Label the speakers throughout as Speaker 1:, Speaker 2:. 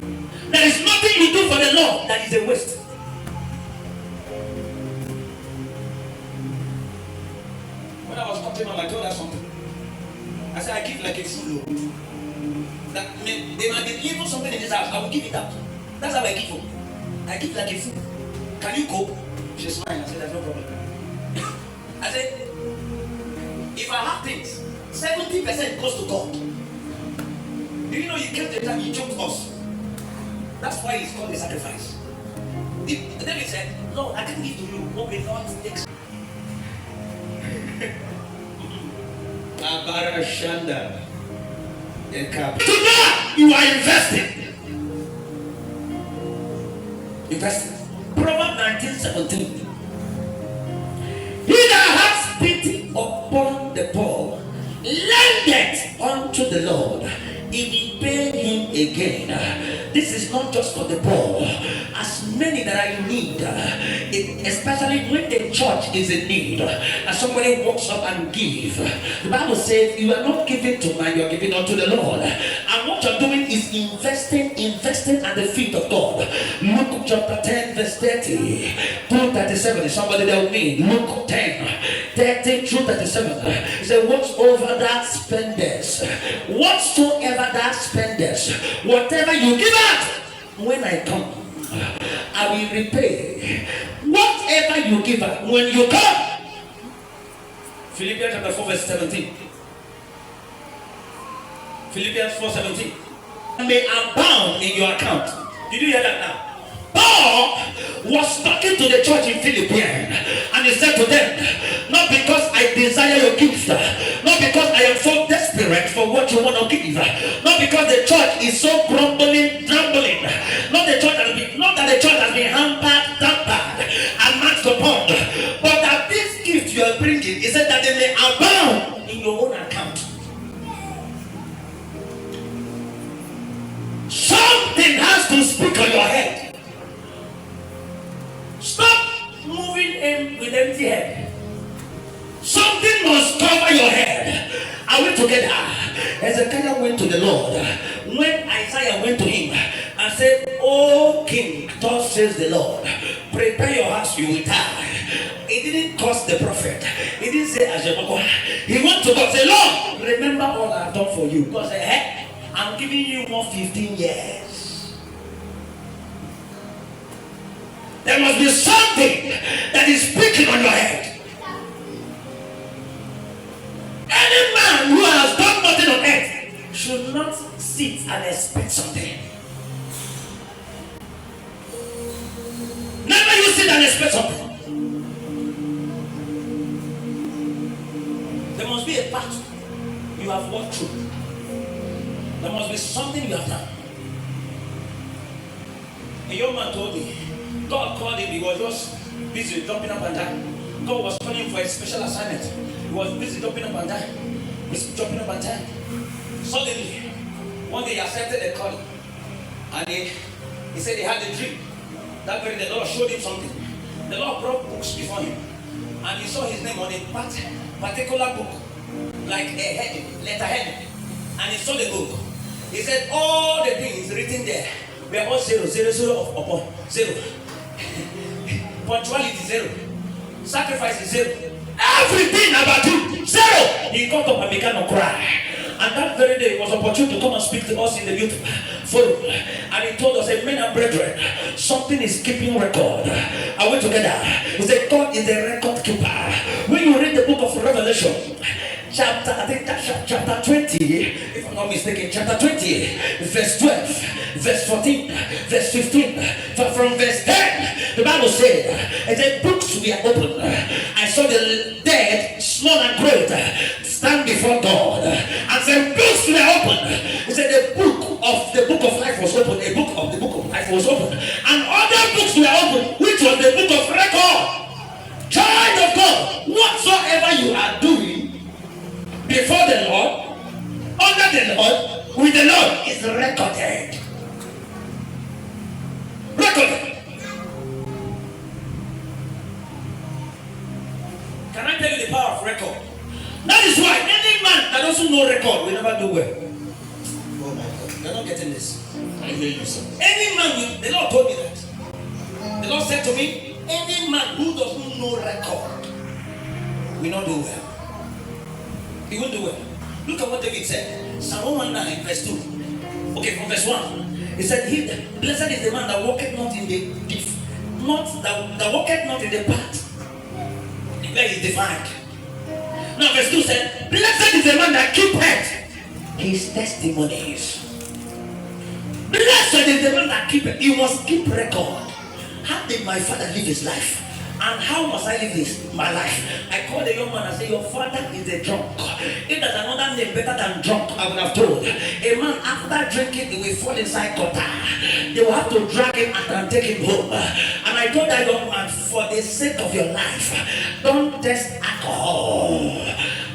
Speaker 1: There is nothing you do for the Lord that is a waste. When I was talking about, I told her something. I said, I give like a fool. That they might be leaving something in this house. I will give it out. That's how I give you. I give like a fool. Can you cope? She smiled. I said, there's no problem. I said, if I have things, 70% goes to God. Do you know you came to the time you chose us? That's why it's called a sacrifice. David said, Lord, I can give to you what will not take. Today you are investing. Investing. Proverbs 19:17. He that has pity upon the poor lendeth unto the Lord, if he pay him again. This is not just for the poor. As many that are in need, especially when the church is in need, and somebody walks up and give. The Bible says you are not giving to man, you are giving unto the Lord. And what you're doing is investing at the feet of God. Luke chapter 10 verse 30 through 37. Is somebody there with me? Luke 10 30 through 37. It says, whatsoever that spendest, whatever you give out, when I come, I will repay. Whatever you give out, when you come. Philippians chapter 4 verse 17. Philippians 4:17. May abound in your account. Did you hear that now? Paul was talking to the church in Philippians, and he said to them, not because I desire your gift, not because I am so desperate for what you want to give, not because the church is so grumbling, not that the church has been hampered, and marched upon, but that this gift you are bringing, he said that they may abound in your own account. Something has to speak on your head. Stop moving in with empty head. Something must cover your head. Are we together? Hezekiah went to the Lord. When Isaiah went to him and said, "O king, thus says the Lord, prepare your house, you will die." It didn't cost the prophet. He didn't say, he went to God, say, "Lord, remember all I've done for you." God said, "Hey, I'm giving you more 15 years. There must be something that is speaking on your head. Any man who has done nothing on earth should not sit and expect something. Never you sit and expect something. There must be a path you have walked through. There must be something you have done. A young man told me, God called him, he was just busy jumping up and down. God was calling him for a special assignment. He was busy jumping up and down. Suddenly, one day he accepted a call. And he said he had a dream. That very day, the Lord showed him something. The Lord brought books before him. And he saw his name on a particular book, like a letterhead. And he saw the book. He said, all the things written there were all 0, 0, 0 upon 0. Punctuality 0. Sacrifice is 0. Everything about you 0. He got up and began to cry. And that very day it was opportune to come and speak to us in the youth forum. And he told us, men and brethren, something is keeping record. Are we together? He said, God is the record keeper. When you read the book of Revelation, chapter 20, if I'm not mistaken, chapter 20, verse 12, verse 14, verse 15, from verse 10, the Bible said, and the books were open. I saw the dead, small and great, stand before God, and the books were open. He said the book of life was open. The book of life was open, and other books were open, which was the book of record. Child of God, whatsoever you are doing before the Lord, under the Lord, with the Lord, is recorded. Can I tell you the power of record? That is why any man that doesn't know record will never do well. Oh my God, you're not getting this.
Speaker 2: I hear you, sir.
Speaker 1: Any man, the Lord told me that. The Lord said to me, any man who doesn't know record will not do well. He won't do well. Look at what David said. Psalm 119, verse 2. Okay, from verse 1. He said, blessed is the man that walketh not in the that walketh not in the path where he is defined. Now verse 2 said, blessed is the man that keepeth his testimonies. Blessed is the man that keepeth. He must keep record. How did my father live his life? And how must I live my life? I called the young man and said, your father is a drunk. If there's another name better than drunk, I would have told. A man after drinking, he will fall inside gutter. They will have to drag him and take him home. And I told that young man, for the sake of your life, don't test alcohol.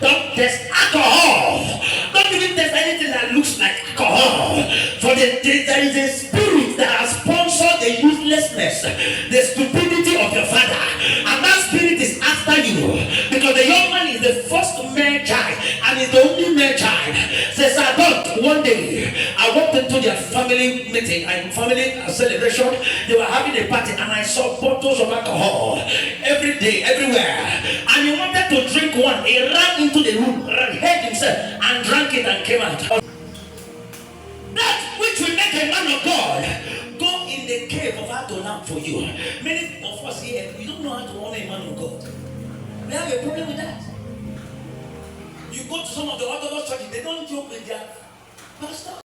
Speaker 1: Don't test alcohol. Don't even test anything that looks like alcohol. For there is a spirit that has sponsored the uselessness, the stupidity of your father. And that spirit is after you. Because the young man is the first male child and is the only male child. Says, I thought one day I walked into their family meeting and family celebration. They were having a party and I saw bottles of alcohol every day, everywhere. And he wanted to drink one. He ran into the room, hid himself, and drank it and came out. That which will make a man of God go in the cave of Adonai for you. Many of us here, we don't know how to honor a man of God. We have a problem with that. You go to some of the Orthodox churches, they don't joke with their pastor.